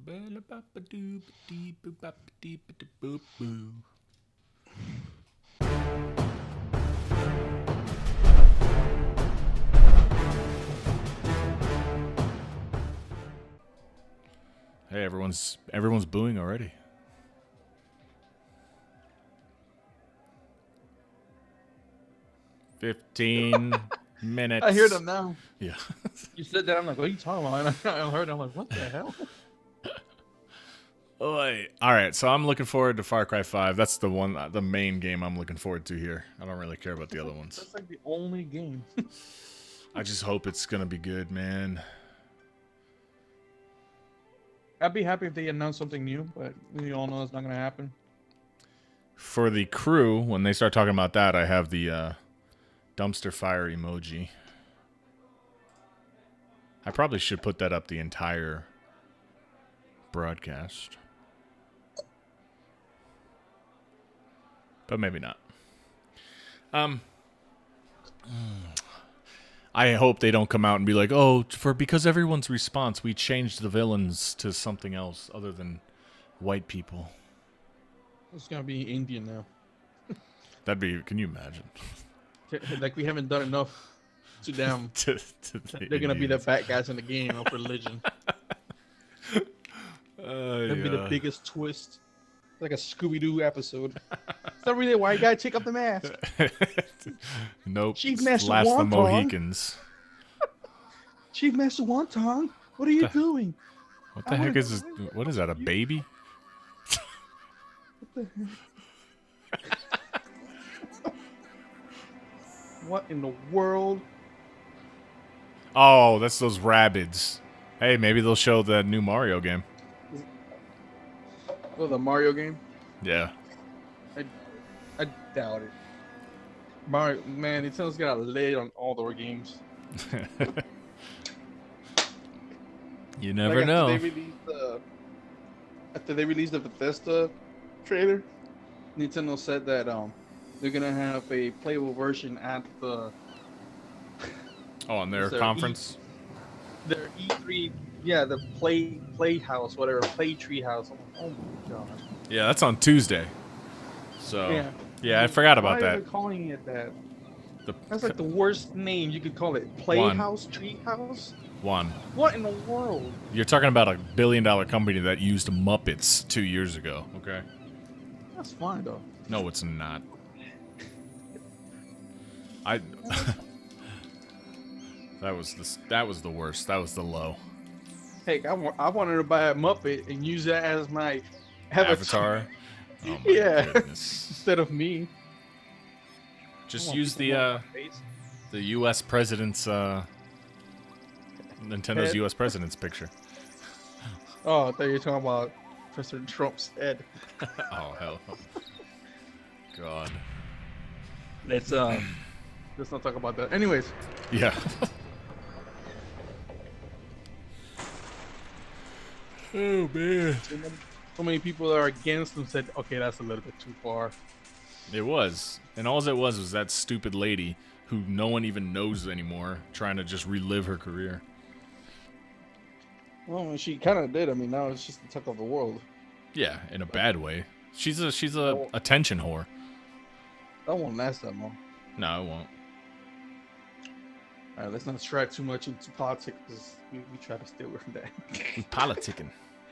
Hey, everyone's booing already. $15 minutes. I hear them now. Yeah. You said that. I'm like, what are you talking about? And I heard. I'm like, what the hell? All right, so I'm looking forward to Far Cry 5. That's the main game I'm looking forward to here. I don't really care about the other ones. That's like the only game. I just hope it's gonna be good, man. I'd be happy if they announced something new, but we all know it's not gonna happen. For the crew, when they start talking about that, I have the dumpster fire emoji. I probably should put that up the entire broadcast. But maybe not. I hope they don't come out and be like, oh, because everyone's response, we changed the villains to something else other than white people. It's gonna be Indian now. Can you imagine? Like we haven't done enough to them. They're gonna be the bad guys in the game of religion. That'd be the biggest twist. Like a Scooby-Doo episode. It's not really a white guy. Take off the mask. Nope. Chief Master Last Wonton. the Mohicans. Chief Master Wonton, what are you doing? What the heck is this? What is that? A baby? What the heck? What in the world? Oh, that's those rabbids. Hey, maybe they'll show the new Mario game. Oh, the Mario game? Yeah. I doubt it. Mario, man, Nintendo's got a lid on all their games. You never know. After they released the Bethesda trailer, Nintendo said that they're gonna have a playable version at the on their conference. Their E3, yeah, the Playhouse, whatever, Play Tree House. Oh my god. Yeah, that's on Tuesday. So yeah, I forgot about that. Why are they calling it that? That's like the worst name you could call it. Playhouse, Treehouse. What in the world? You're talking about a billion-dollar company that used Muppets 2 years ago. Okay. That's fine though. No, it's not. That was the worst. That was the low. Heck, I wanted to buy a Muppet and use that as my avatar. Oh my goodness. Instead of me. Just use the U.S. president's Nintendo's head? U.S. president's picture. Oh, I thought you were talking about President Trump's head. Oh hell. God. Let's not talk about that. Anyways. Yeah. Oh man. So many people are against them said, okay, that's a little bit too far. It was. And all it was that stupid lady who no one even knows anymore trying to just relive her career. Well, she kind of did. I mean, now it's just the talk of the world. Yeah, in a bad way. She's a attention whore. That won't last that long. No, it won't. All right, let's not strike too much into politics because we try to stay away from that. Politicking.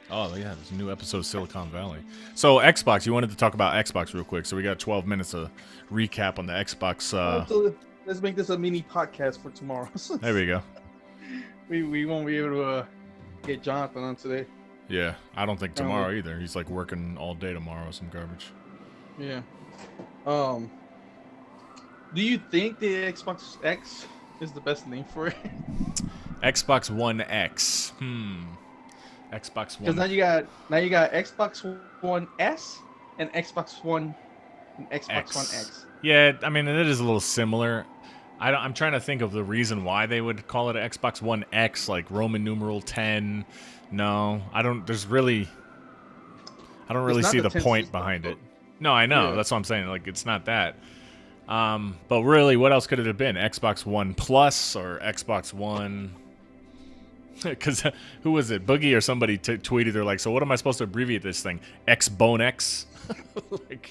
Oh, yeah, there's a new episode of Silicon Valley. So, Xbox, you wanted to talk about Xbox real quick, so we got 12 minutes of recap on the Xbox. So let's make this a mini podcast for tomorrow. There we go. We won't be able to get Jonathan on today. Yeah, I don't think tomorrow either. He's like working all day tomorrow, some garbage. Yeah. Do you think the Xbox X is the best name for it? Xbox One X. Xbox One. Because now you got Xbox One S and Xbox One and Xbox One X. Yeah, I mean it is a little similar. I'm trying to think of the reason why they would call it an Xbox One X, like Roman numeral 10. No, I don't. I don't really see the point behind it. No, I know. Yeah. That's what I'm saying. Like it's not that. But really, what else could it have been? Xbox One Plus or Xbox One? Because who was it? Boogie or somebody tweeted, they're like, so what am I supposed to abbreviate this thing? X-Bone X? Like...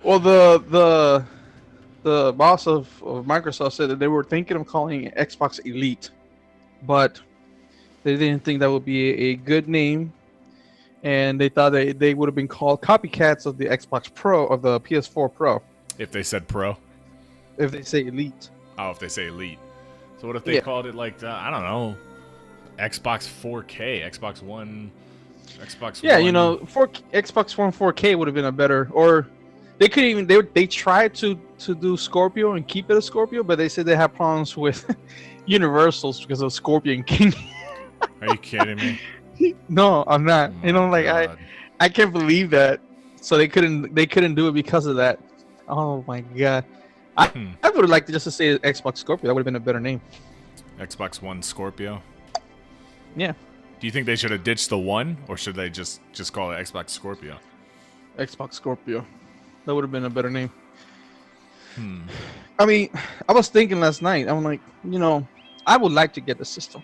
Well, the boss of Microsoft said that they were thinking of calling it Xbox Elite, but they didn't think that would be a good name, and they thought they would have been called copycats of the Xbox Pro, of the PS4 Pro. If they said Pro? If they say Elite. Oh, if they say Elite. So what if they called it like, I don't know, Xbox 4K, Xbox One, Xbox Yeah, One. you know, Xbox One 4K would have been a better, or they could even, they tried to do Scorpio and keep it a Scorpio, but they said they had problems with Universals because of Scorpion King. Are you kidding me? No, I'm not. Oh you know, like God. I can't believe that. So they couldn't do it because of that. Oh my God. I would have liked to just to say Xbox Scorpio. That would have been a better name. Xbox One Scorpio. Yeah. Do you think they should have ditched the one, or should they just call it Xbox Scorpio? Xbox Scorpio. That would have been a better name. I mean, I was thinking last night. I'm like, you know, I would like to get the system,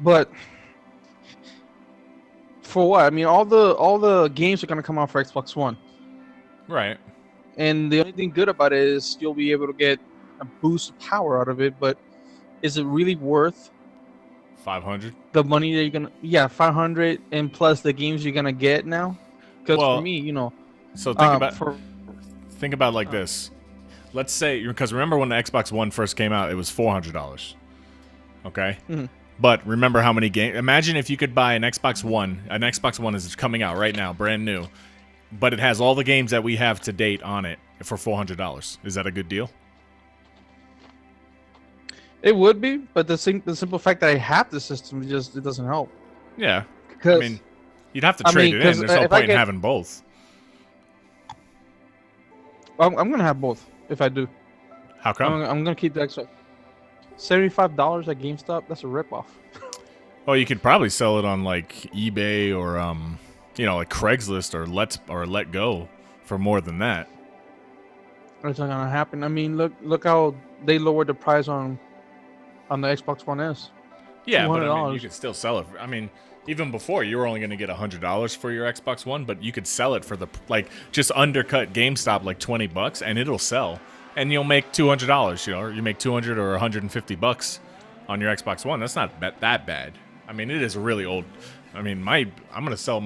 but for what? I mean, all the games are gonna come out for Xbox One. Right. And the only thing good about it is you'll be able to get a boost of power out of it, but is it really worth 500? the money that you're gonna? Yeah, 500 and plus the games you're gonna get now. Because for me, you know, so think about like this. Let's say, because remember when the Xbox One first came out, it was $400. Okay. Mm-hmm. But remember how many games? Imagine if you could buy an Xbox One. An Xbox One is coming out right now, brand new. But it has all the games that we have to date on it for $400. Is that a good deal? It would be, but the simple fact that I have the system, it doesn't help. Yeah, I mean, you'd have to trade it in. There's no point in having both. I'm gonna have both if I do. How come? I'm gonna keep the extra. $75 at GameStop. That's a ripoff. Well, you could probably sell it on like eBay or you know, like Craigslist or Let Go for more than that. It's not gonna happen. I mean, look how they lowered the price on the Xbox One S. Yeah, but I mean, you could still sell it. I mean, even before you were only going to get $100 for your Xbox One, but you could sell it for just undercut GameStop like $20, and it'll sell, and you'll make $200. You know, or you make $200 or $150 on your Xbox One. That's not that bad. I mean, it is really old. I mean, I'm going to sell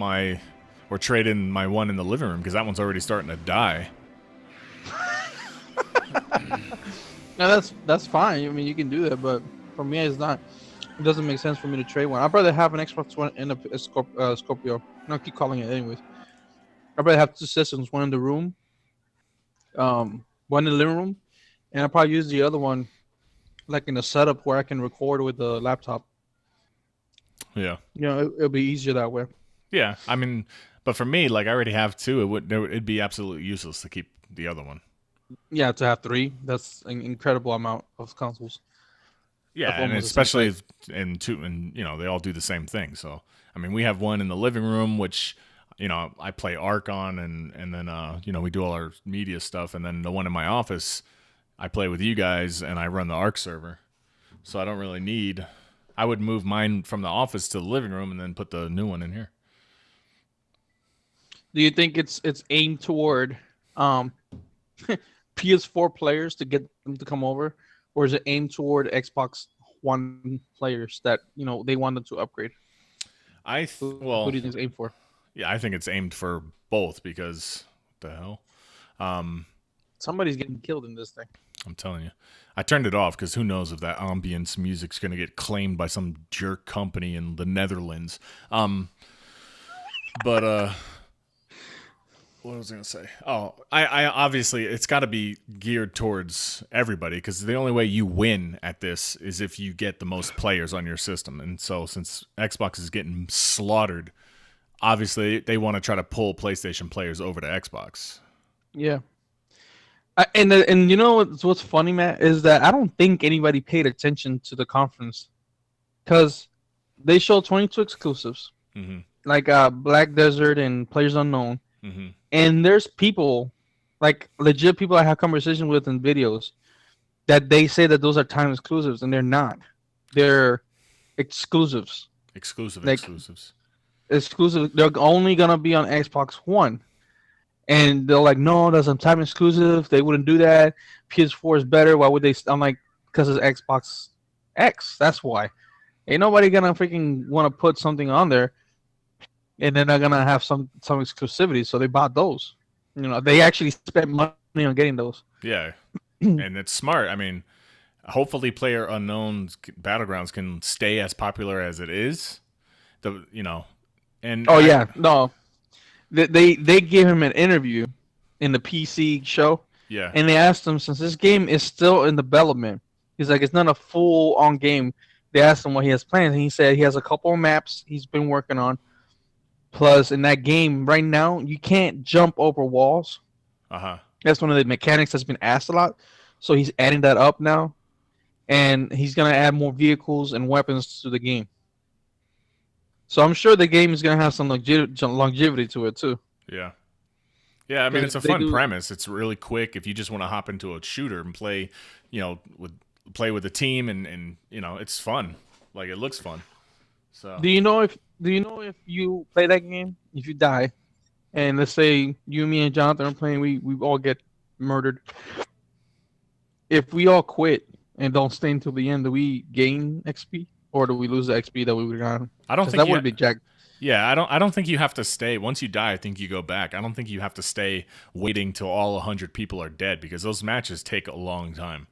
or trade in my one in the living room because that one's already starting to die. No, that's fine. I mean, you can do that, but for me, it's not. It doesn't make sense for me to trade one. I'd rather have an Xbox One and a Scorpio. I keep calling it anyways. I'd rather have two systems, one in the room, one in the living room, and I'll probably use the other one like in a setup where I can record with the laptop. Yeah. You know, it'll be easier that way. Yeah, I mean, but for me, like I already have two. It'd be absolutely useless to keep the other one. Yeah, to have three, that's an incredible amount of consoles. Yeah, and especially in two, and you know, they all do the same thing. So, I mean, we have one in the living room, which, you know, I play Ark on, and then you know, we do all our media stuff, and then the one in my office, I play with you guys, and I run the Ark server. So I don't really need. I would move mine from the office to the living room, and then put the new one in here. Do you think it's aimed toward PS4 players to get them to come over, or is it aimed toward Xbox One players that, you know, they want them to upgrade? Who do you think it's aimed for? Yeah, I think it's aimed for both because what the hell? Somebody's getting killed in this thing. I'm telling you. I turned it off because who knows if that ambience music's going to get claimed by some jerk company in the Netherlands. But what was I going to say? Oh, I obviously, it's got to be geared towards everybody because the only way you win at this is if you get the most players on your system. And so since Xbox is getting slaughtered, obviously they want to try to pull PlayStation players over to Xbox. Yeah. And you know what's funny, Matt, is that I don't think anybody paid attention to the conference because they showed 22 exclusives, like Black Desert and Players Unknown. Mm-hmm. And there's people, like legit people I have conversations with in videos, that they say that those are time exclusives, and they're not. they're exclusives. Like Exclusives. exclusive. They're only gonna be on Xbox One, and they're like, no, that's a time exclusive. They wouldn't do that. PS4 is better. Why would they? I'm like, because it's Xbox X. That's why. Ain't nobody gonna freaking want to put something on there, and then they're gonna have some exclusivity. So they bought those. They actually spent money on getting those. Yeah, and it's smart. I mean, hopefully, PlayerUnknown's Battlegrounds can stay as popular as it is. And No, they gave him an interview in the PC show. Yeah, and they asked him, since this game is still in development, he's like, it's not a full on game. They asked him what he has planned, and he said he has a couple of maps he's been working on. Plus, in that game right now, you can't jump over walls. That's one of the mechanics that's been asked a lot. So he's adding that up now, and he's gonna add more vehicles and weapons to the game. So I'm sure the game is gonna have some longevity to it too. Yeah. Yeah, I mean, it's a fun premise. It's really quick if you just want to hop into a shooter and play, with a team and it's fun. Like, it looks fun. So do you know if you play that game, if you die, and let's say you, me, and Jonathan are playing, we all get murdered. If we all quit and don't stay until the end, do we gain XP or do we lose the XP that we would have gotten? I don't think that would be jacked. Yeah, I don't think you have to stay. Once you die, I think you go back. I don't think you have to stay waiting till all 100 people are dead because those matches take a long time.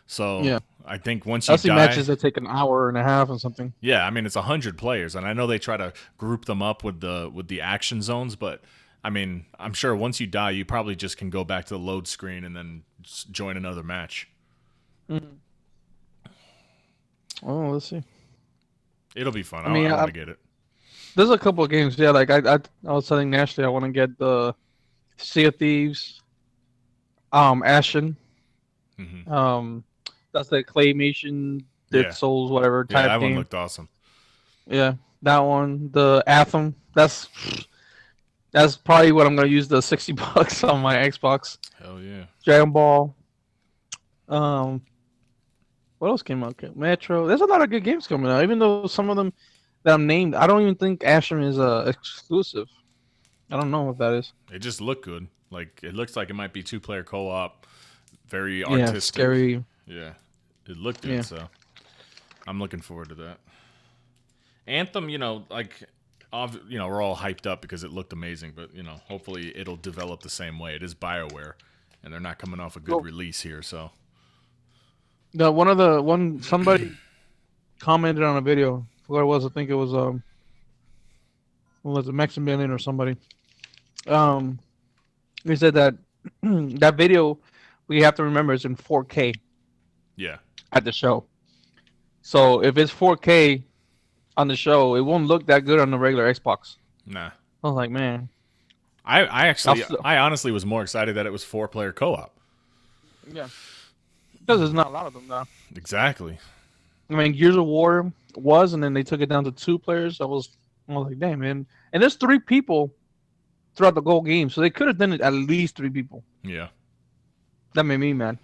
So yeah. I think once you die, I see matches that take an hour and a half or something. Yeah, I mean it's 100 players, and I know they try to group them up with the action zones, but I mean I'm sure once you die, you probably just can go back to the load screen and then join another match. Mm-hmm. Oh, let's see. It'll be fun. I want to get it. There's a couple of games, yeah. Like I was telling Ashley, I want to get the Sea of Thieves, Ashen, that's the claymation, Dead Souls, whatever type that game. One looked awesome. Yeah, that one. The Anthem. That's probably what I'm gonna use the $60 on my Xbox. Hell yeah. Dragon Ball. What else came out? Metro. There's a lot of good games coming out, even though some of them that I'm named, I don't even think Ashen is exclusive. I don't know what that is. It just looked good. Like it looks like it might be 2-player co-op. Very artistic. Yeah, scary. Yeah, it looked good. Yeah. So I'm looking forward to that. Anthem, we're all hyped up because it looked amazing, but hopefully it'll develop the same way. It is BioWare, and they're not coming off a good release here. So somebody commented on a video. What it was, I think it was was it Maximilian or somebody? He said that that video, we have to remember, is in 4K. Yeah. At the show. So if it's 4K on the show, it won't look that good on the regular Xbox. Nah. I was like, man. I honestly was more excited that it was 4-player co-op. Yeah. Because there's not a lot of them now. Exactly. I mean, Gears of War was, and then they took it down to 2 players. I was like, damn, man. And there's 3 people throughout the whole game, so they could have done it at least 3 people. Yeah. That made me mad.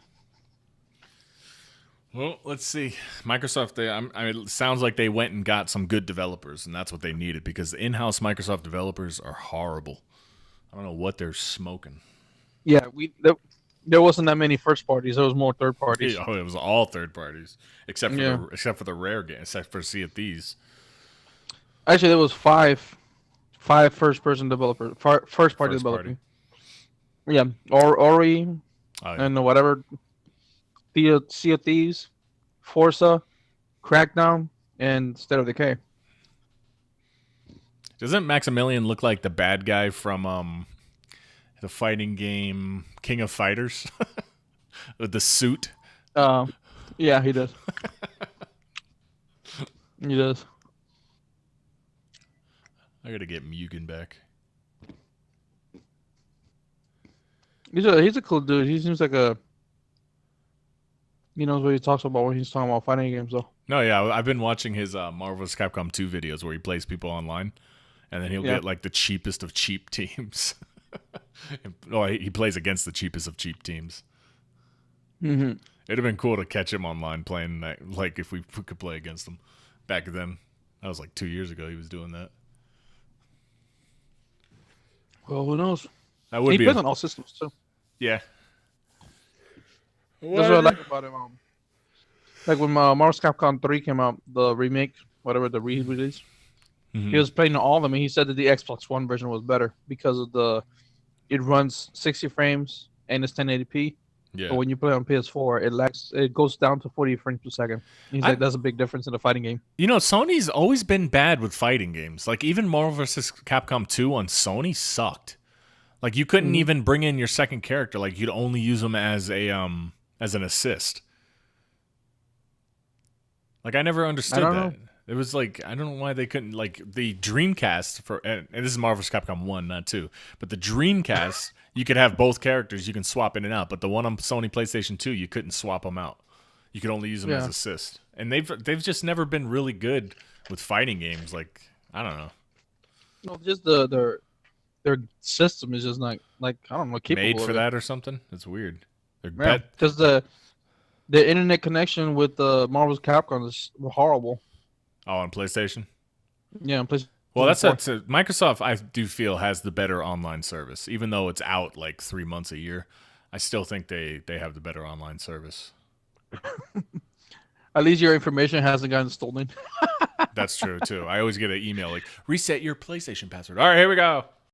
Well, let's see. Microsoft, it sounds like they went and got some good developers, and that's what they needed because the in-house Microsoft developers are horrible. I don't know what they're smoking. Yeah, there wasn't that many first parties. There was more third parties. Oh, it was all third parties, except for the rare game, except for Sea of Thieves. Actually, there was five first-person developers, first-party developers. Yeah, Ori, and whatever. Sea of Thieves, Forza, Crackdown, and State of Decay. Doesn't Maximilian look like the bad guy from the fighting game King of Fighters? With the suit? Yeah, he does. He does. I gotta get Mugen back. He's a cool dude. He seems like he knows what he talks about when he's talking about fighting games, though. No, yeah, I've been watching his Marvel vs. Capcom 2 videos where he plays people online, and then he'll get like the cheapest of cheap teams. He plays against the cheapest of cheap teams. Mm-hmm. It'd have been cool to catch him online playing that, like if we could play against him back then. That was like 2 years ago he was doing that. Well, who knows? That would He be plays on all systems too. yeah. That's what I like about him. Like when Marvel's Capcom 3 came out, the remake, whatever the re-release, he was playing all of them, and he said that the Xbox One version was better because of it runs 60 frames and it's 1080p. Yeah. But when you play on PS4, it goes down to 40 frames per second. He's like, that's a big difference in a fighting game. You know, Sony's always been bad with fighting games. Like even Marvel vs. Capcom 2 on Sony sucked. Like you couldn't even bring in your second character. Like you'd only use them as an assist. Like I never understood that. It was like I don't know why they couldn't, like the Dreamcast and this is Marvel vs. Capcom 1, not 2, but the Dreamcast you could have both characters, you can swap in and out, but the one on Sony PlayStation 2 you couldn't swap them out. You could only use them as assist. And they've just never been really good with fighting games. Like I don't know. No, just their system is just not like I don't know capable made for of that or something. It's weird. Because the internet connection with the Marvel's Capcom is horrible. Oh, on PlayStation? Yeah, on PlayStation. Well, that's Microsoft, I do feel, has the better online service. Even though it's out like 3 months a year, I still think they have the better online service. At least your information hasn't gotten stolen. That's true, too. I always get an email like, reset your PlayStation password. All right, here we go.